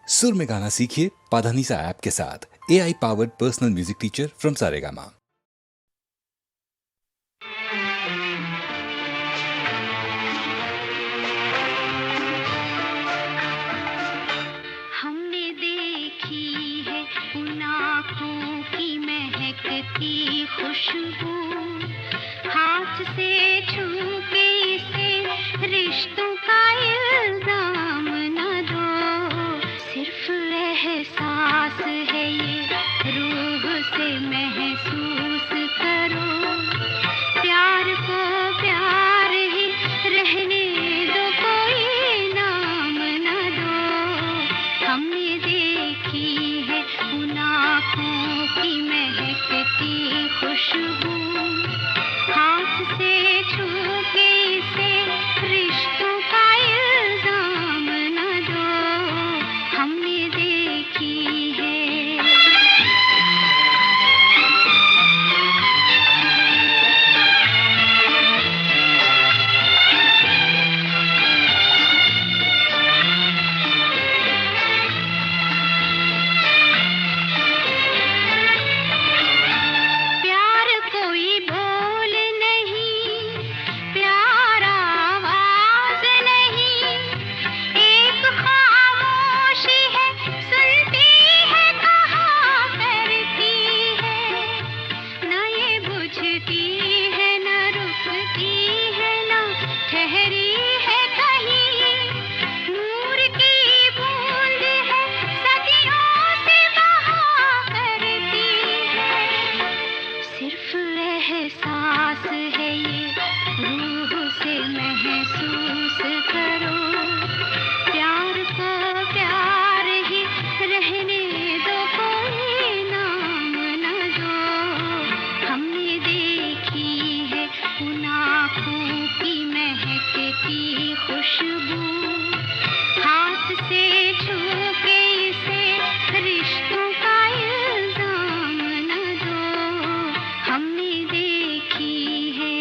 सुर में गाना सीखिए पाधानीसा ऐप के साथ। AI powered personal music teacher from Saregama. हमने देखी है उन आँखों की महकती खुशबू, हाथ से छू के इसे रिश्तों का इल्जाम न दो। सिर्फ एहसास है ये, रूह से महसूस करो। प्यार को प्यार ही रहने दो, कोई नाम न दो। हमने देखी है उन आँखों की महकती खुशबू, हाथ से छू के इसे रिश्तों का इल्जाम न दो। हमने देखी है। प्यार कोई बोल नहीं, प्यार आवाज नहीं, एक खामोशी है, सुनती है, कहा करती है। न ये बुझती है, न रुकती है, न ठहरी है कहीं। नूर की बूंद है, सदियों से बहा करती है। सिर्फ एहसास है ये, रूह से महसूस करो। प्यार को प्यार ही रहने दो, कोई नाम न दो। हमने देखी है उन आँखों की महकती खुशबू, हाथ से छू के इसे रिश्तों का इल्जाम न दो। हमने देखी है।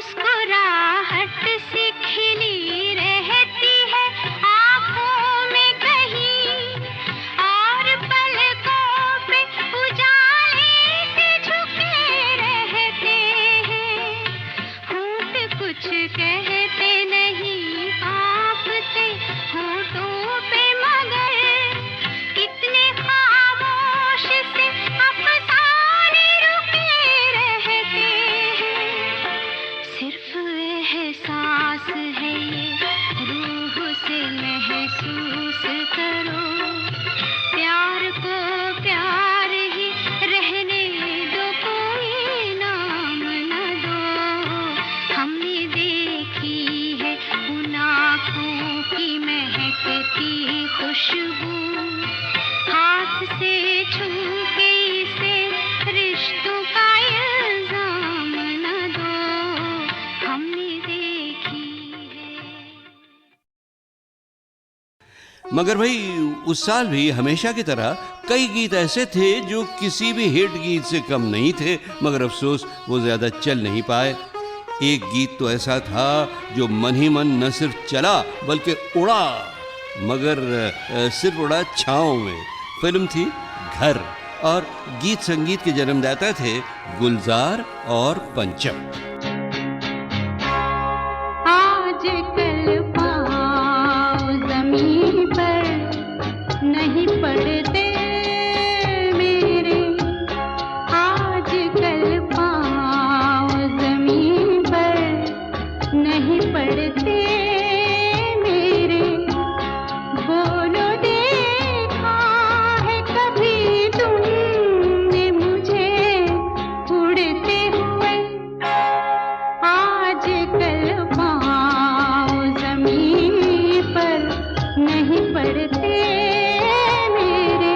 मुस्कुराहट सी खिली रहती है आँखों में कहीं, और पलकों पे उजाले से झुके रहते हैं। होंठ कुछ कहते नहीं, कांपते होठों पे, मगर कितने खामोश से अफसाने रुके रहते हैं। सिर्फ एहसास है ये, रूह से महसूस करो। प्यार को प्यार ही रहने दो, कोई नाम न दो। हमने देखी है उन आँखों की महकती खुशबू, हाथ से छू के इसे रिश्तों का इल्जाम न दो। हमने देखी है। मगर भाई उस साल भी हमेशा की तरह कई गीत ऐसे थे जो किसी भी हिट गीत से कम नहीं थे, मगर अफसोस वो ज्यादा चल नहीं पाए। एक गीत तो ऐसा था जो मन ही मन न सिर्फ चला बल्कि उड़ा, मगर सिर्फ उड़ा छाँव में। फिल्म थी घर, और गीत संगीत के जन्मदाता थे गुलजार और पंचम। आज कल पाँव ज़मीन पर नहीं पड़ते मेरे, आज कल पाँव ज़मीन पर नहीं पड़ते मेरे। बोलो देखा है कभी तुमने मुझे उड़ते हुए, आज कल पाँव ज़मीन पर नहीं पड़ते मेरे।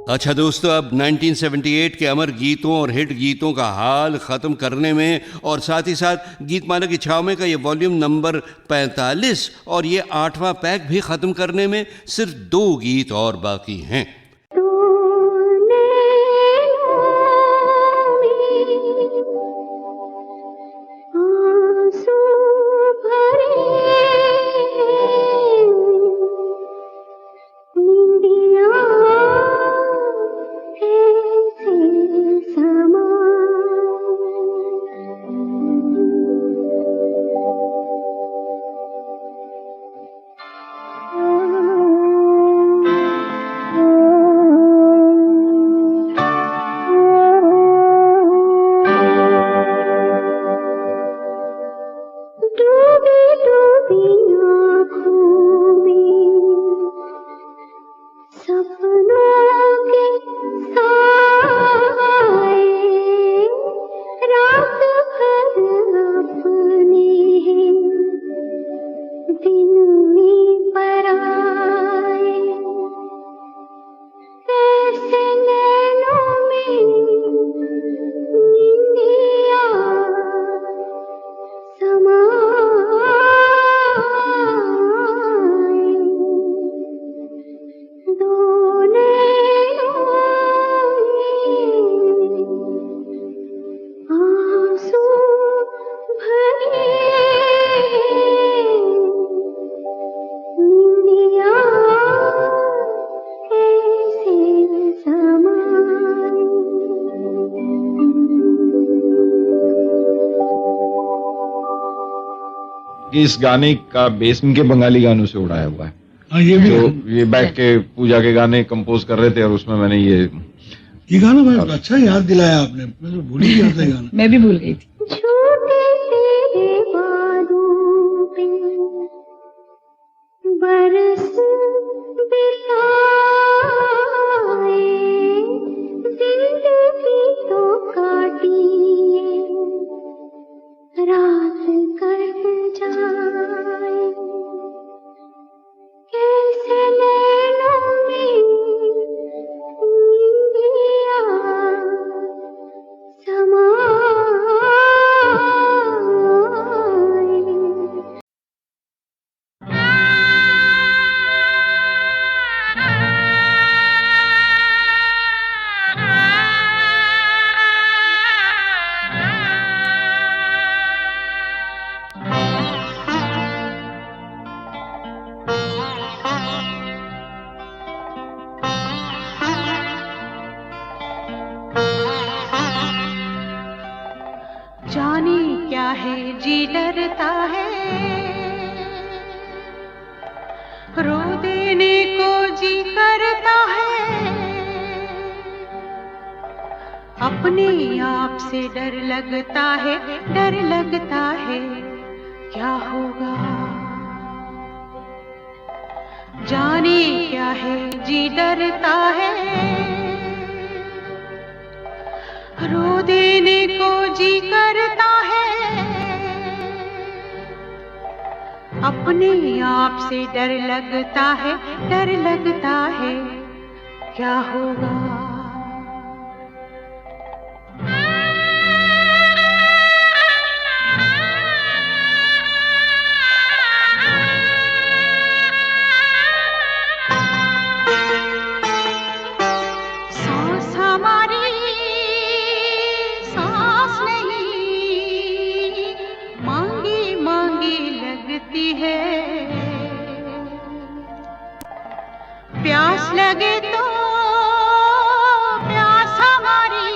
अच्छा दोस्तों, अब 1978 के अमर गीतों और हिट गीतों का हाल ख़त्म करने में और साथ ही साथ गीतमाला की छाव में का ये वॉल्यूम नंबर 45 और ये 8वां पैक भी ख़त्म करने में सिर्फ 2 गीत और बाकी हैं। तूने आंसू भरे निंदिया ऐसे समाए। डूबी डूबी आँखों में सपनों के साए रात भर अपने दिन में पराए। ऐसे नैनों में निंदिया समाए। दो नैनों में आंसू भरे निंदिया ऐसे समाए। कि इस गाने का बेस इनके बंगाली गानों से उड़ाया हुआ है। हाँ, ये भी तो ये बैठ के पूजा के गाने कंपोज कर रहे थे और उसमें मैंने ये गाना मैं अच्छा याद दिलाया आपने, मैं तो भूल ही गया था ये गाना। मैं भी भूल गई थी। झूठे तेरे वादों पे बरस बिताए, जिंदगी तो काटी रात कट जाए। कैसे नैनों में निंदिया समाए। जाने क्या है जी डरता है, रो देने को जी करता है। अपने आप से डर लगता है, डर लगता है क्या होगा। जाने क्या है जी डरता है, रो देने को जी करता है। अपने आप से डर लगता है, डर लगता है क्या होगा। सांस हमारी सांस नहीं, मांगी मांगी लगती है। प्यास लगे तो प्यास हमारी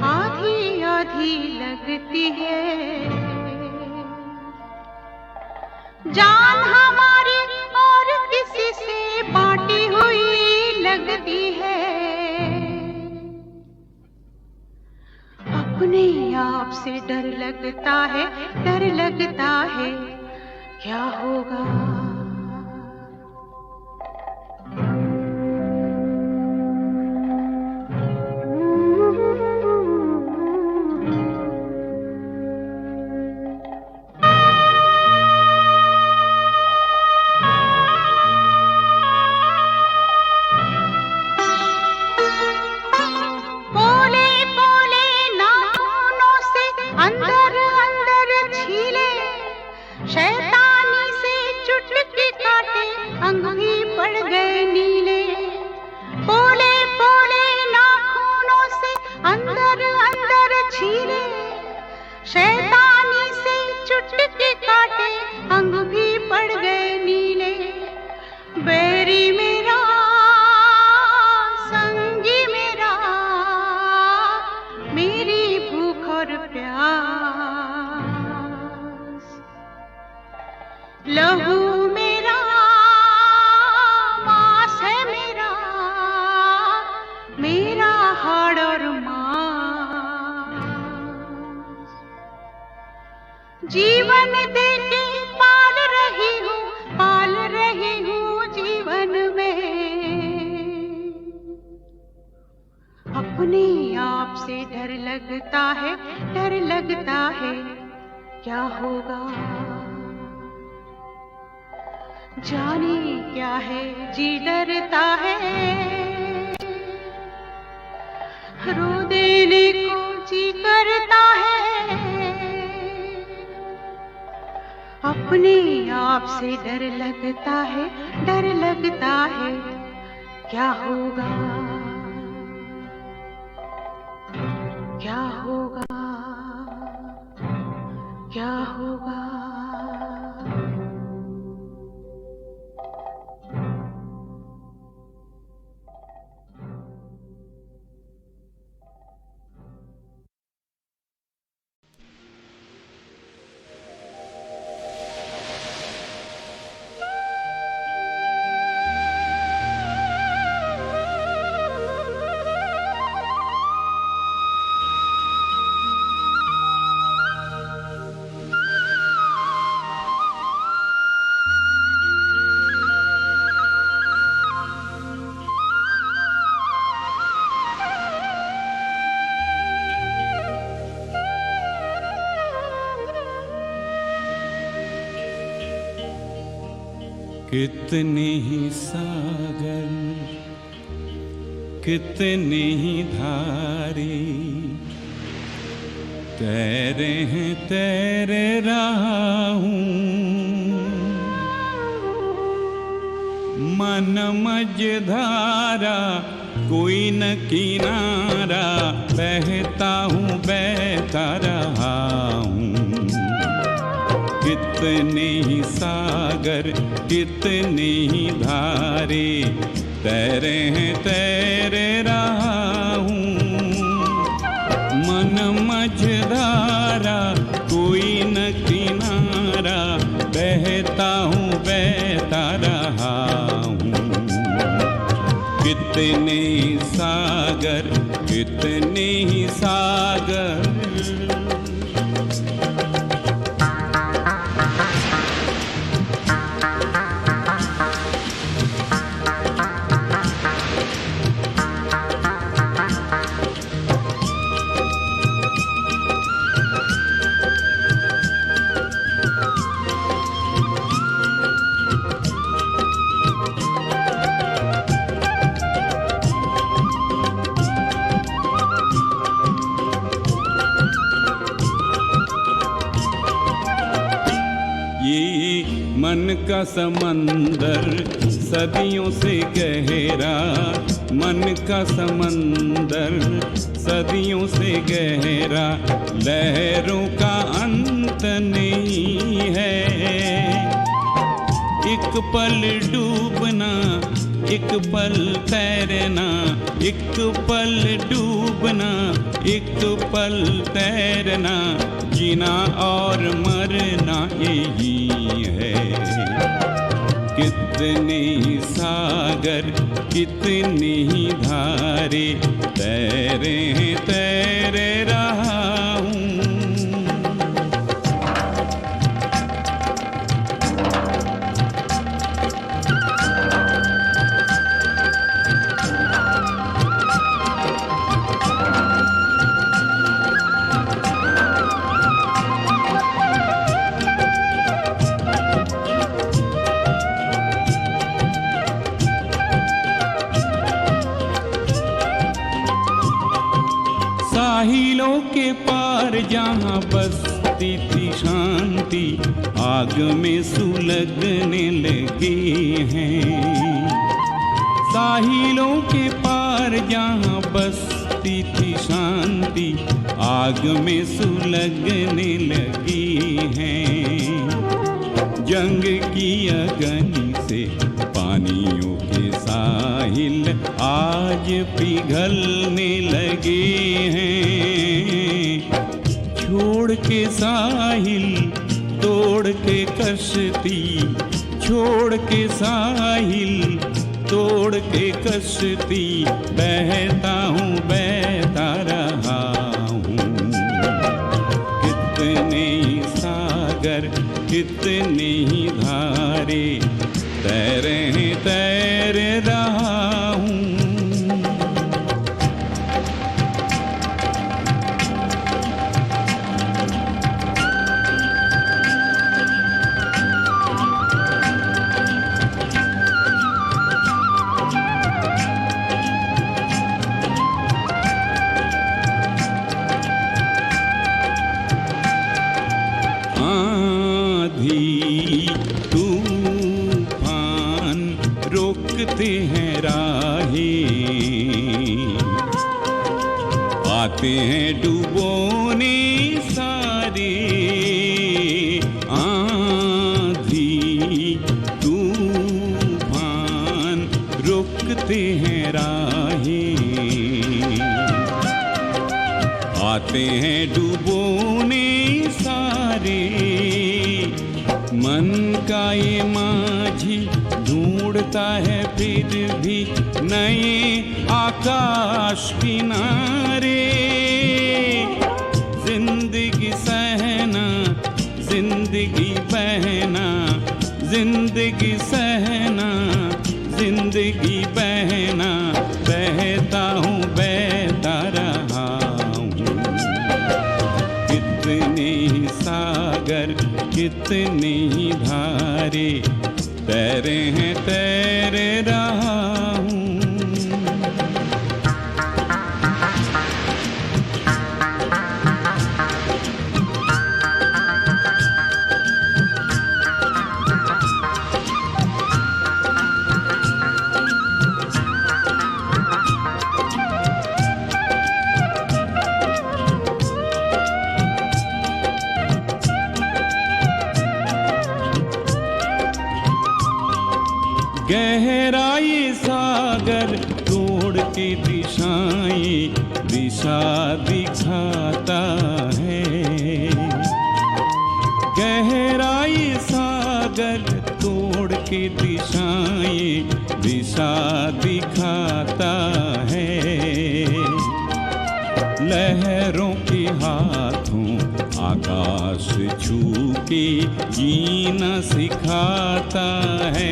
आधी आधी लगती है। जान हमारी और किसी से बांटी हुई लगती है। अपने आप से डर लगता है, डर लगता है क्या होगा। जीवन देके पाल रही हूँ जीवन में। अपने आप से डर लगता है क्या होगा, जाने क्या है जी डरता है, रो देने को जी करता है। अपने आप से डर लगता है क्या होगा, क्या होगा, क्या होगा। कितने ही सागर कितने ही धारे तैरे हैं तैरे रहा हूँ, मन मझधारा कोई न किनारा बहता हूँ बहता रहा हूँ। कितने ही सागर कितने ही धारे तैरे हैं तैरे रहा हूँ, मन मझधारा कोई न किनारा बहता हूँ बहता रहा हूँ। कितने सागर कितने ही सागर। मन का समंदर सदियों से गहरा, मन का समंदर सदियों से गहरा, लहरों का अंत नहीं है। एक पल डूबना एक पल तैरना, एक पल डूबना एक पल तैरना, जीना और मरना यही है। कितने ही सागर कितनी ही धारे तैरे हैं तैरे रहा हूँ। साहिलों के पार जहाँ बसती थी शांति, आग में सुलगने लगी हैं। साहिलों के पार जहाँ बसती थी शांति, आग में सुलगने लगी हैं। जंग की अग्नि से पानियों के साहिल आज पिघलने लगे हैं। छोड़ के साहिल तोड़ के कश्ती, छोड़ के साहिल तोड़ के कश्ती, बहता हूँ बहता रहा हूँ। कितने साहिल कितने ही धारे तैर रहा हूँ। रोकते हैं राहें, आते हैं डुबोने सारे। आंधी तूफान रोकते हैं राहें, आते हैं डुबोने सारे। मन का ये माझी ढूंढता है फिर भी नए आकाश किनारे। जिंदगी सहना, जिंदगी बहना, जिंदगी सहना, जिंदगी बहना। बहता हूँ बहता रहा हूँ। कितने ही सागर कितने ही धारे तैर रहा हूँ। गहराई सागर तोड़ के दिशाएं दिशा दिखाता है। गहराई सागर तोड़ के दिशाएं दिशा दिखाता है। लहरों के हाथों आकाश छू के जीना सिखाता है।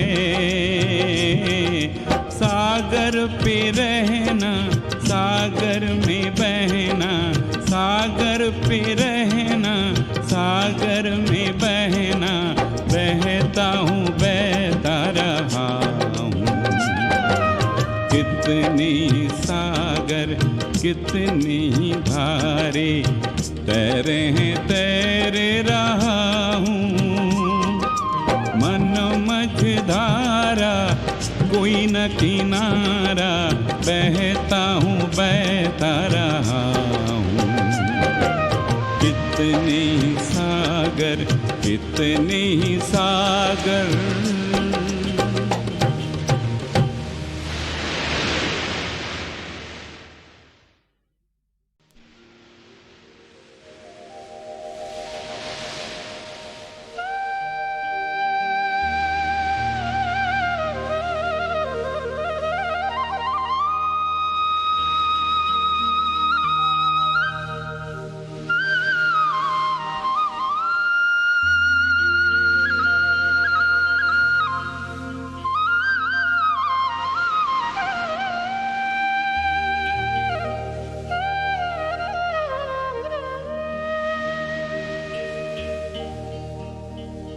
सागर पे रहना, सागर में बहना, सागर पे रहना, सागर में बहना। बहता हूँ बहता रहा हूँ। कितने सागर कितनी धारे तैर रहा हूँ। मन मझधारा कोई न किनारा, बहता हूँ बहता रहा हूँ। कितने सागर कितने सागर।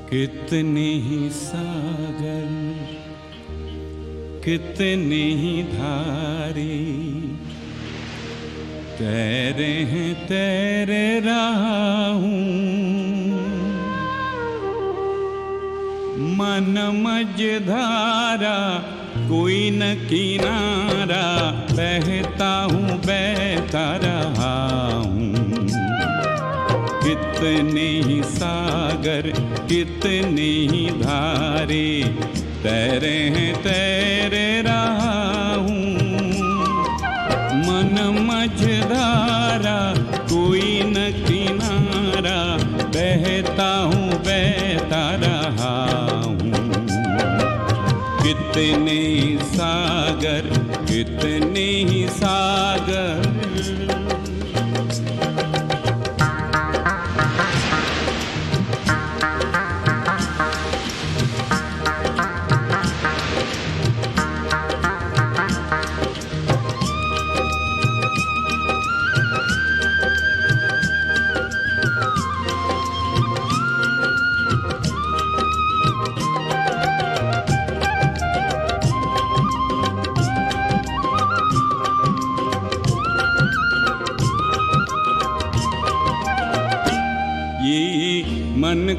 कितने ही सागर कितने ही धारे तैर रहा हूँ। मन मझधारा कोई न किनारा, बहता हूँ बहता रहा हूँ। कितने ही सागर कितने ही धारे तैर रहा हूँ। मन मझधारा कोई न किनारा, बहता हूँ बहता रहा हूँ। कितने सागर कितने ही सागर।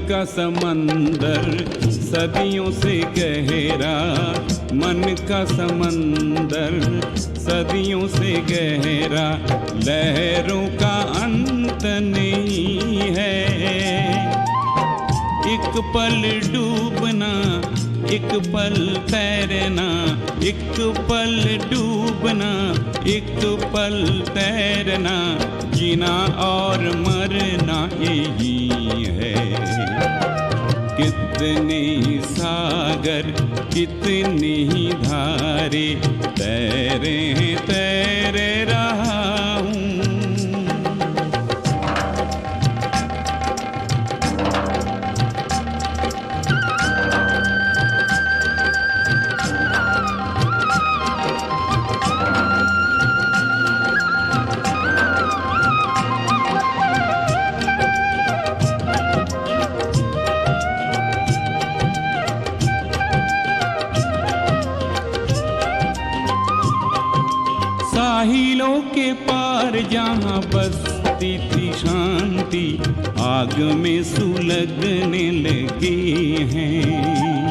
का समंदर सदियों से गहरा, मन का समंदर सदियों से गहरा, लहरों का अंत नहीं है। एक पल डूबना, एक पल तैरना, एक पल डूबना, एक पल तैरना, जीना और मरना यही है। कितने ही सागर, कितनी ही धारे, तैरे हैं तैरे रहा हूँ। साहिलों के पार जहाँ बसती थी शांति, आग में सुलगने लगी हैं।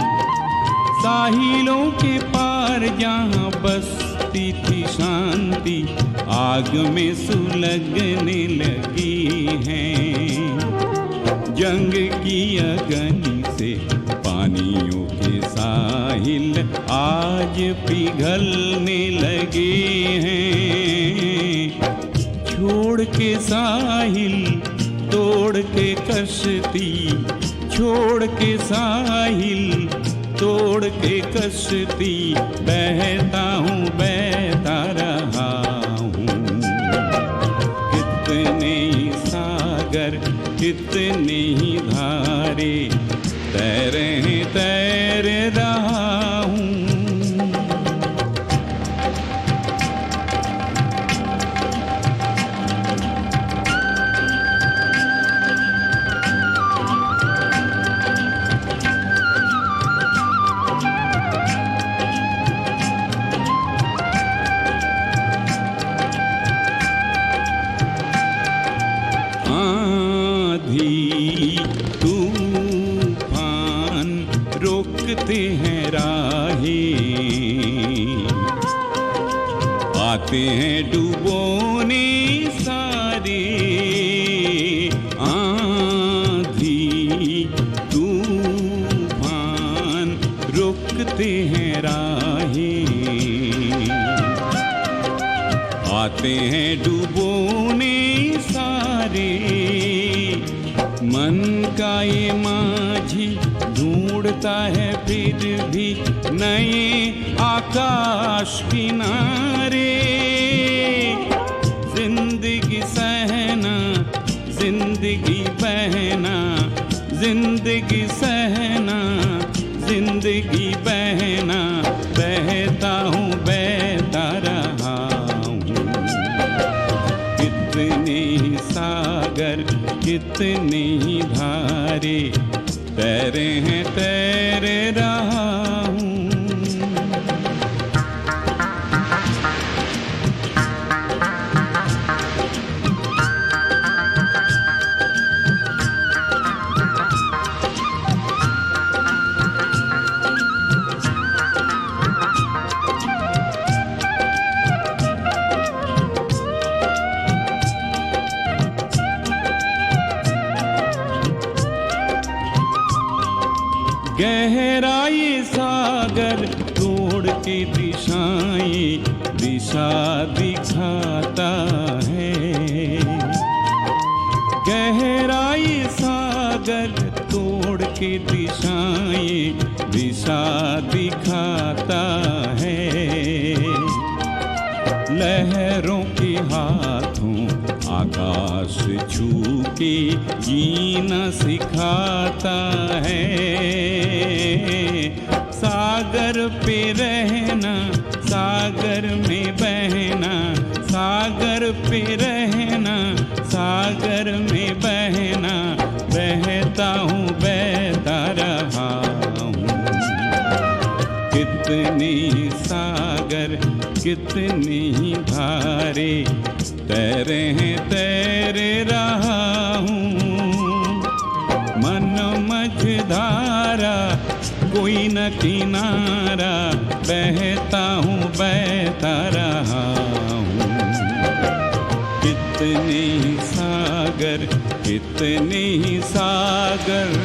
साहिलों के पार जहाँ बसती थी शांति, आग में सुलगने लगी हैं। जंग की अग्नि से पानियों के साहिल आज पिघलने लगे हैं। छोड़ के साहिल तोड़ के कश्ती, छोड़ के साहिल तोड़ के कश्ती, बहता हूँ बहता रहा हूँ। कितने ही सागर, कितने ही धारे, तैरे हैं तैरे रहा हूँ। रोकते हैं राहें, आते हैं डुबोने सारे। आंधी तूफान रोकते हैं राहें, आते हैं डुबोने सारे। मन का ये माझी ढूंढता है फिर भी नए आकाश किनारे। जिंदगी सहना, जिंदगी बहना, जिंदगी सहना, जिंदगी बहना, बहता हूँ बहता रहा हूँ। कितने ही सागर, कितने ही धारे, तैरे हैं तैरे रहा हूँ। गहराई सागर तोड़ के दिशाएं दिशा दिखाता है। गहराई सागर तोड़ के दिशाएं दिशा दिखाता है। लहरों के हाथों आकाश छू के जीना सिखाता है। सागर पे रहना, सागर में बहना, सागर पे रहना, सागर में बहना, बहता हूँ बहता रहा हूँ। कितने सागर, कितनी धारे, तैरे हैं तैरे रहा हूँ। मन न किनारा, बहता हूँ बहता रहा हूँ। कितने ही सागर, कितने ही सागर।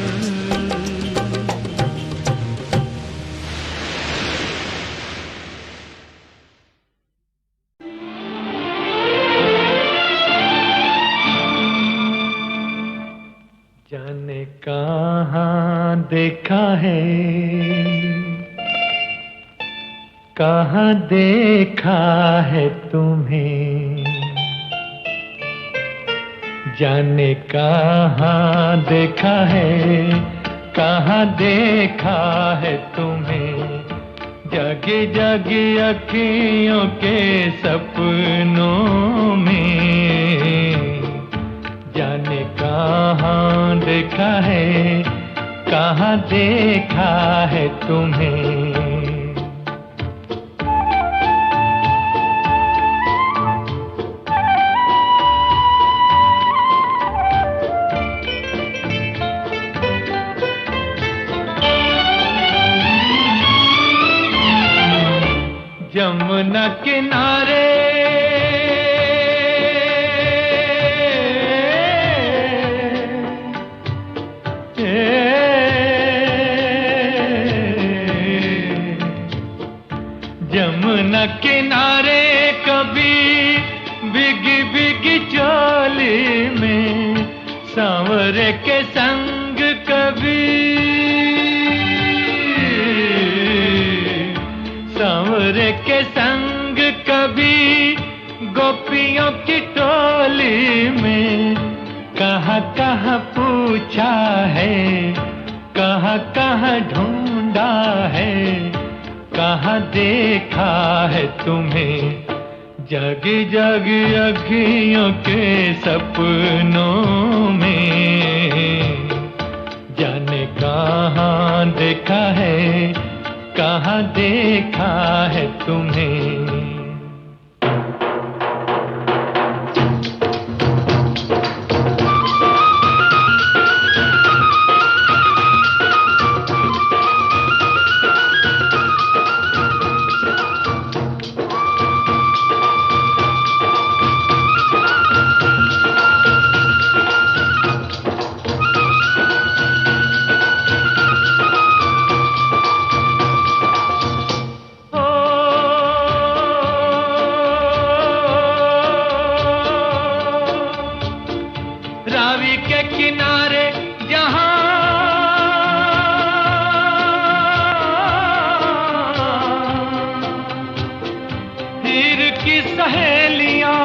जाने कहाँ देखा है, कहाँ देखा है तुम्हें, जाने कहाँ देखा है, कहाँ देखा है तुम्हें, जगी जगी अखियों के सपनों में, जाने कहाँ देखा है, कहाँ देखा है तुम्हें। यमुना किनारे यमुना किनारे कभी बिगी बिगी चोली में, सांवरे के संग कभी, सांवरे के संग कभी, गोपियों की टोली में, कहाँ कहाँ पूछा है, कहाँ कहाँ ढूंढा है, कहाँ देखा है तुम्हें, जगी जगी अखियों के सपनों में, जाने कहाँ देखा है, कहाँ देखा है तुम्हें। रावी के किनारे जहाँ हीर की सहेलियां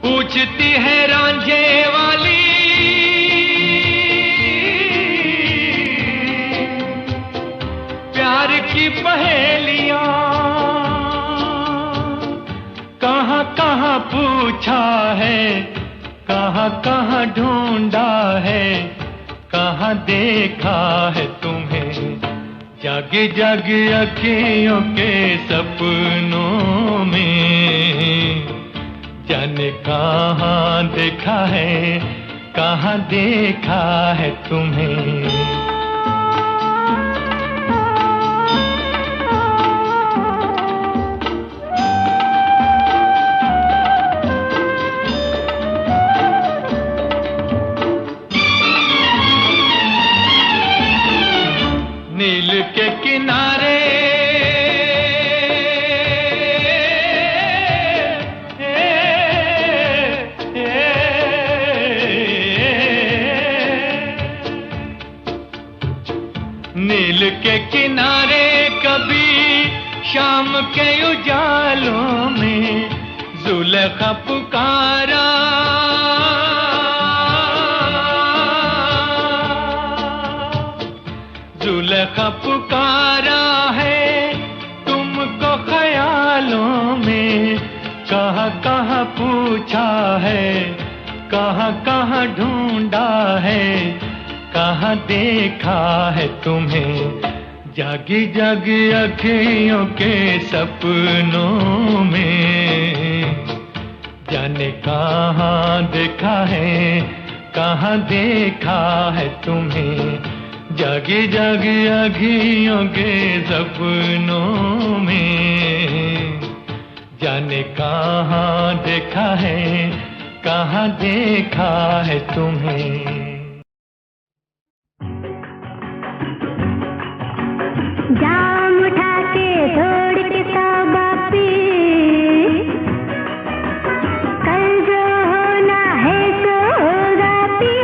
पूछती है रांझे वाली, प्यार की पहेलियां, कहाँ कहाँ पूछा है, कहाँ कहाँ ढूंढा है, कहाँ देखा है तुम्हें, जागी जागी अखियों के सपनों में, जाने कहाँ देखा है, कहाँ देखा है तुम्हें। नील के किनारे नील के किनारे कभी शाम के उजालों में जुलेखा पुकारा, जुलेखा पुकारा है तुमको ख्यालों में, कहाँ कहाँ पूछा है, कहाँ कहाँ ढूंढा है, कहाँ देखा है तुम्हें, जागी जागी अखियों के सपनों में, जाने कहाँ देखा है, कहाँ देखा है तुम्हें जागी जागी अखियों के सपनों में, जाने कहाँ देखा है, कहाँ देखा है तुम्हें। जाम उठा के छोड़ के तौबा पी, कल जो होना है सो होगा पी।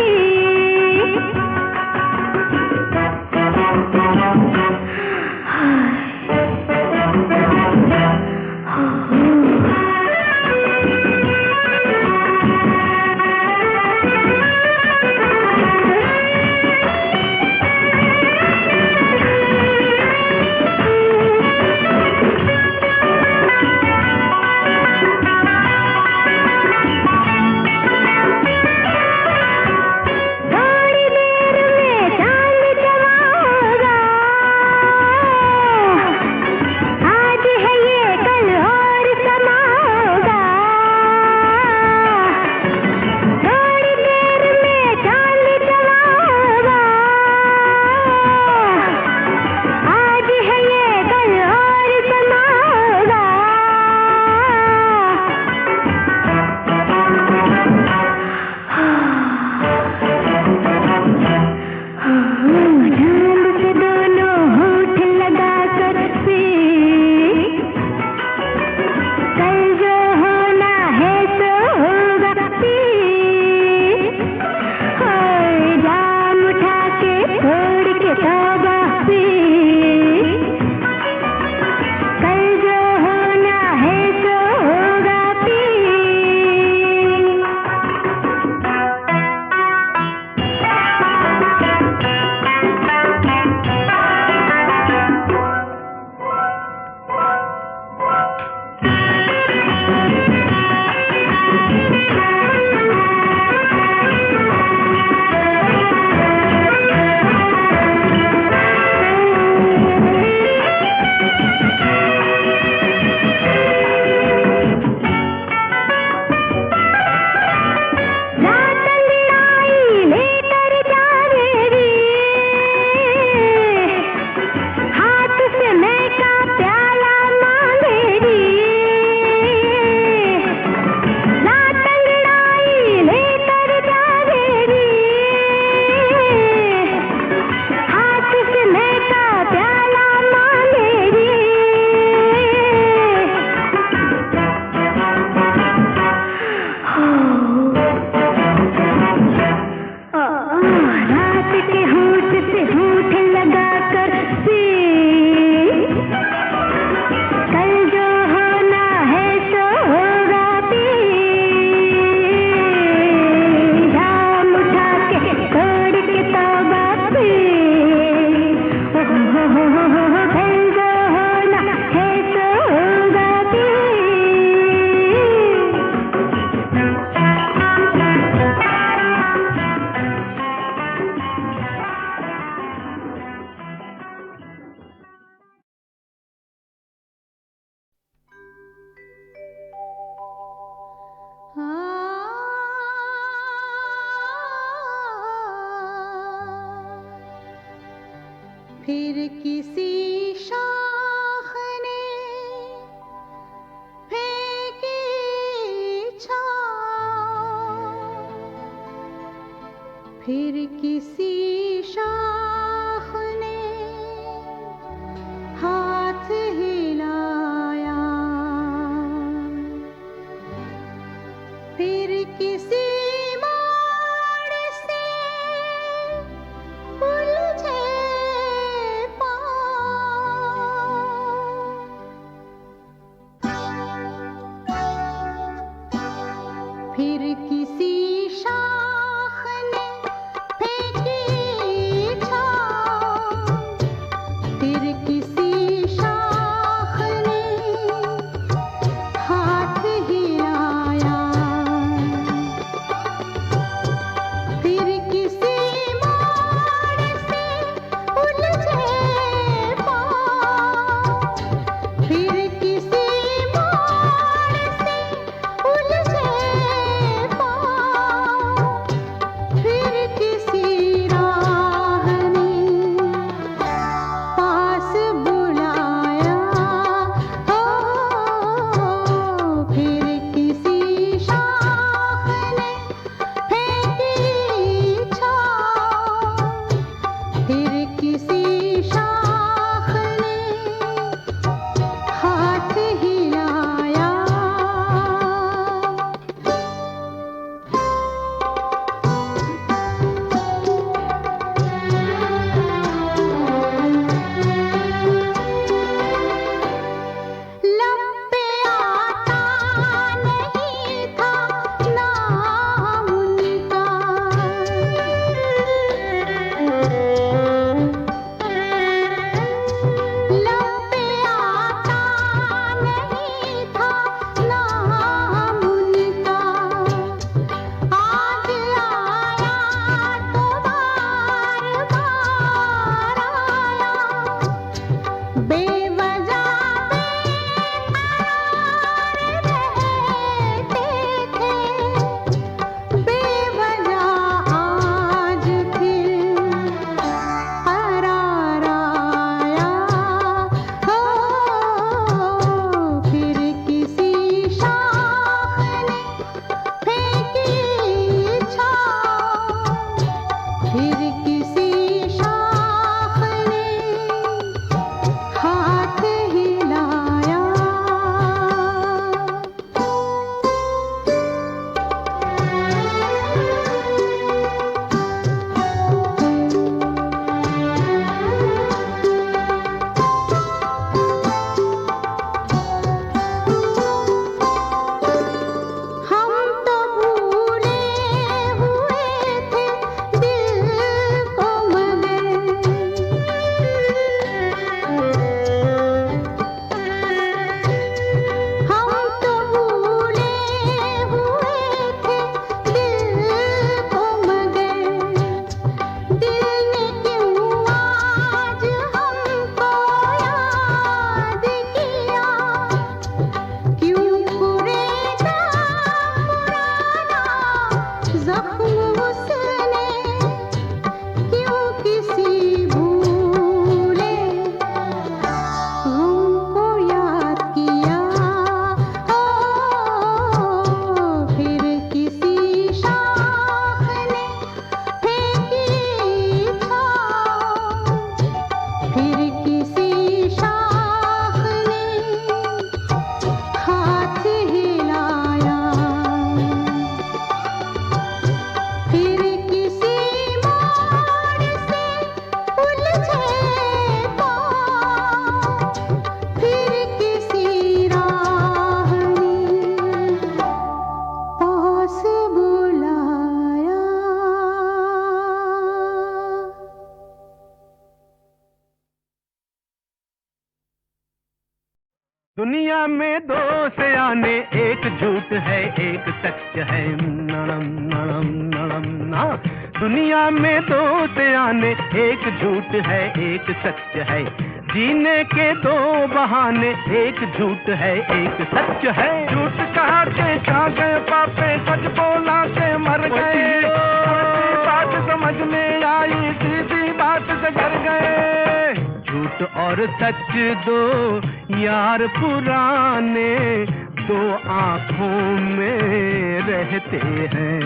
फिर किसी शाख ने फेंकी छाँव, फिर किसी शाख ने हाथ हिलाया, फिर किसी मोड़ से उलझे फिर किसी शाख ने फेंकी फिर किसी शाख ने हाथ हिलाया, लब पे आता नहीं था नाम उनका, लब पे आता नहीं था नाम उनका, आज आया तो बार बार आया, बेवजह रहते थे, बेवजह आज फिर करार आया, हो फिर किसी शाख ने फेंकी छाँव, फिर किसी शाख ने हाथ हिलाया। हम तो भूले हुए थे दिल को मगर, हम तो भूले हुए थे दिल को मगर, दिल ने क्यों आज हमको याद किया, क्यों कुरेदा पुराना जख्म उसने, क्यों किसी भूले हमको याद किया, ओ फिर किसी शाख ने फेंकी छाँव, फिर किसी शाख ने हाथ हिलाया, फिर किसी मोड़ से उलझे पाँव, फिर किसी राह ने पास बुलाया। दुनिया में दो से आने, एक झूठ है एक सच है, नड़म नड़म नड़म ना। दुनिया में दो से आने, एक झूठ है एक सच है, जीने के दो बहाने, एक झूठ है एक सच है। झूठ कहा के छा गए पापे, सच बोला के मर गए, उल्टी बात समझ में आई, सीधी बात से डर गए। झूठ और सच दो यार पुराने, दो आँखों में रहते हैं।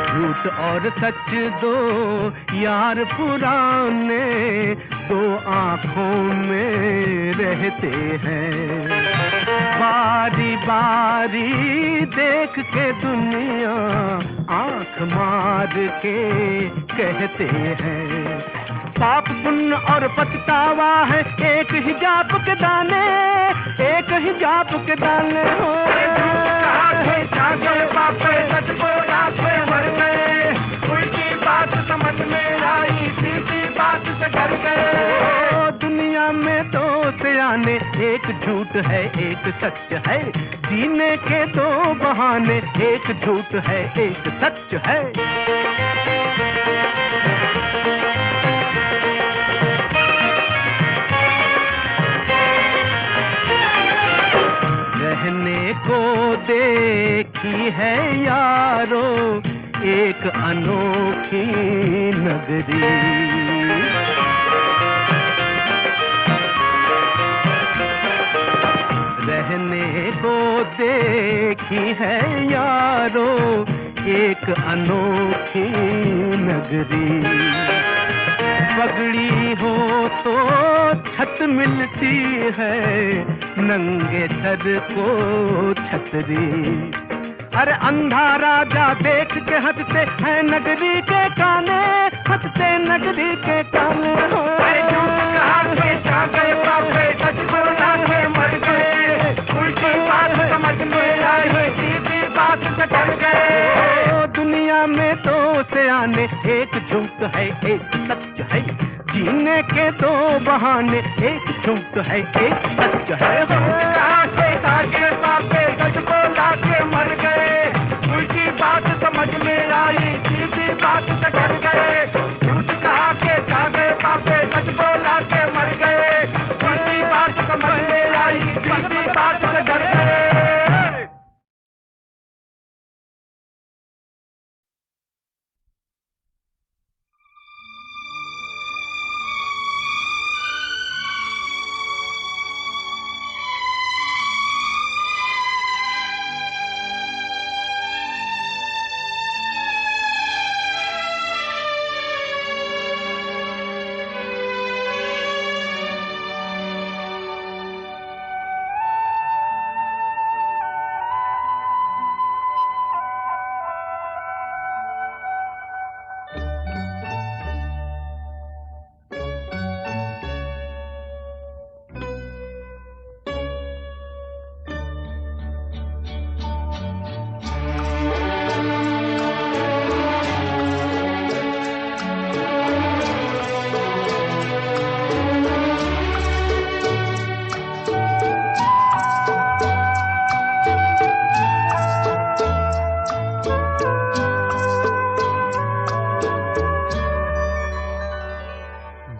झूठ और सच दो यार पुराने, दो आँखों में रहते हैं। बारी बारी देख के दुनिया आँख मार के कहते हैं, पाप पुण्य और पछतावा है एक ही जाप के दाने, एक ही जाप के दाने हो। पापे सच बोला के मर गए, उल्टी बात समझ में आई, सीधी बात से डर गए। दुनिया में दो से आने, एक झूठ है एक सच है, जीने के दो बहाने, एक झूठ है एक सच है। रहने को देखी है यारो एक अनोखी नगरी, रहने को देखी है यारो एक अनोखी नगरी। पगड़ी हो तो छत मिलती है, नंगे सर को छतरी। अरे अंधा राजा देख के हंसते हैं नगरी के काने, हंसते नगरी के काने। अरे झूठ कहा के जा गए बापे, सच बोला के मर गए। उल्टी बात समझ में आई, सीधी बात से डर गए। दुनिया में दो सियाने, एक झूठ है एक सच है। जीने के दो बहाने, एक झूठ है एक सच है। कहा के जाके बापे, सच बोला के मर गए। उल्टी बात समझ में आई, सीधी बात से डर गए। झूठ कहा के जा गए बापे, सच बोला के मर गए। उल्टी बात समझ में आई, सीधी बात से डर गए।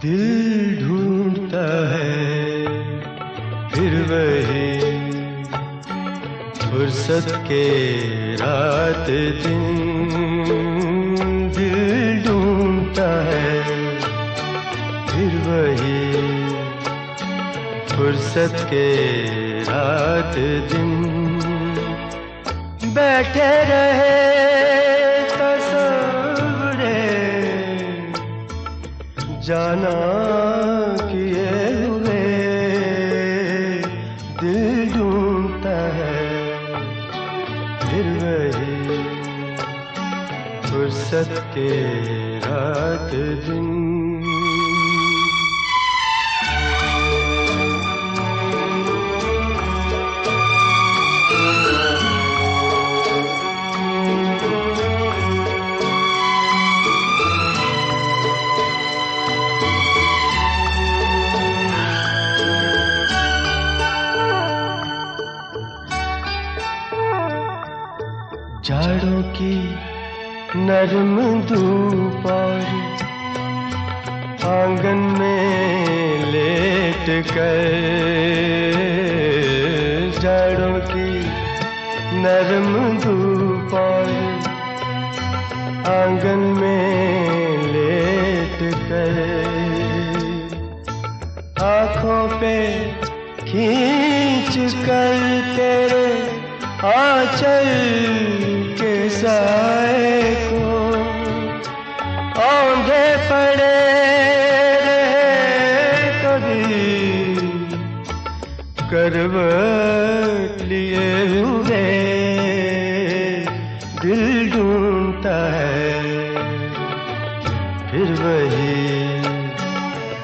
दिल ढूंढता है फिर वही फुर्सत के रात दिन। दिल ढूंढता है फिर वही फुर्सत के रात दिन। बैठे रहे तस्वुरे जाना किए हुए। दिल ढूंढता है फिर वही फुर्सत के रात दिन। जाड़ों की नरम धूप और आंगन में लेट कर। जाड़ों की नरम धूप और आंगन में लेट कर। आँखों पे खींच कर तेरे आंचल के साए को औंधे पड़े रहे कभी करवट लिए हुए। दिल ढूंढता है फिर वही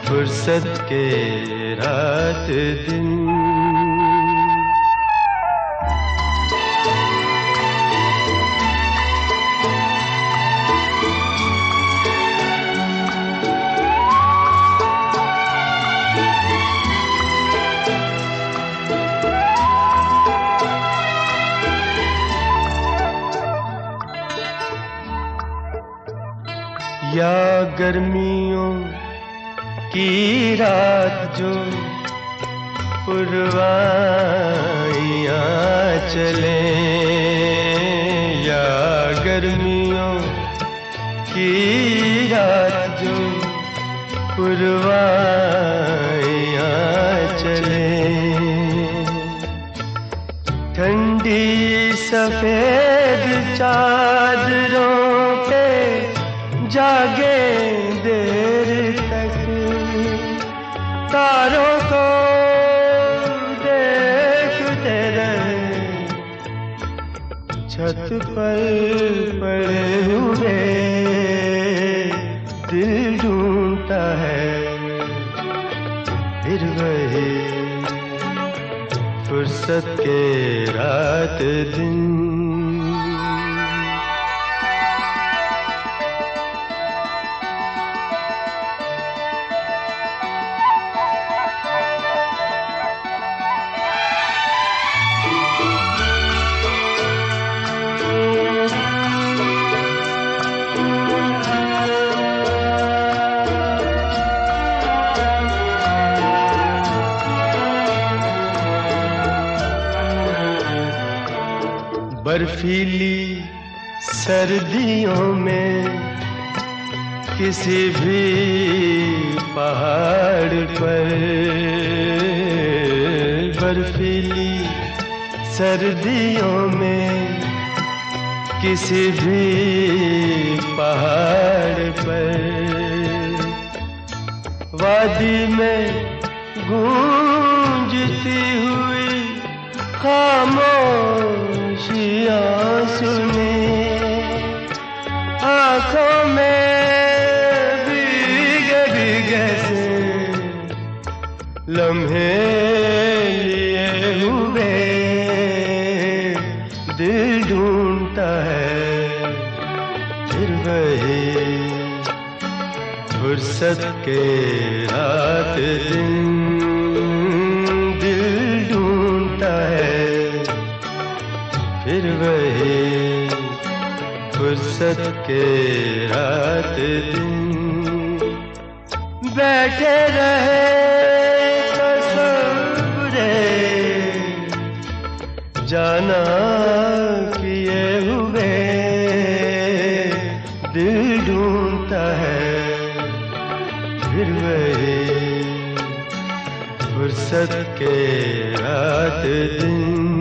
फुर्सत के रात दिन। या गर्मियों की रात जो पुरवाइयाँ चले। या गर्मियों की रात जो पुरवाइयाँ चले। ठंड उड़ी सफेद चादरों पे जागे देर तक, तारों को देखते रहे, छत पर पड़े हुए दिल ढूंढता है फिर वही फुर्सत के रात दिन। बर्फीली सर्दियों में किसी भी पहाड़ पर, बर्फीली सर्दियों में किसी भी पहाड़ पर, वादी में गूंजती हुई खामोशियाँ सुने, आँखों में भीगे भीगे से लम्हे लिए हुए दिल ढूंढता है फिर वही फुर्सत के रात दिन। दिल ढूंढता है फिर वही फुर्सत के रात दिन। बैठे रहे तसव्वुरे जाना किए हुए दिल ढूंढता है फिर वही फुर्सत के रात दिन।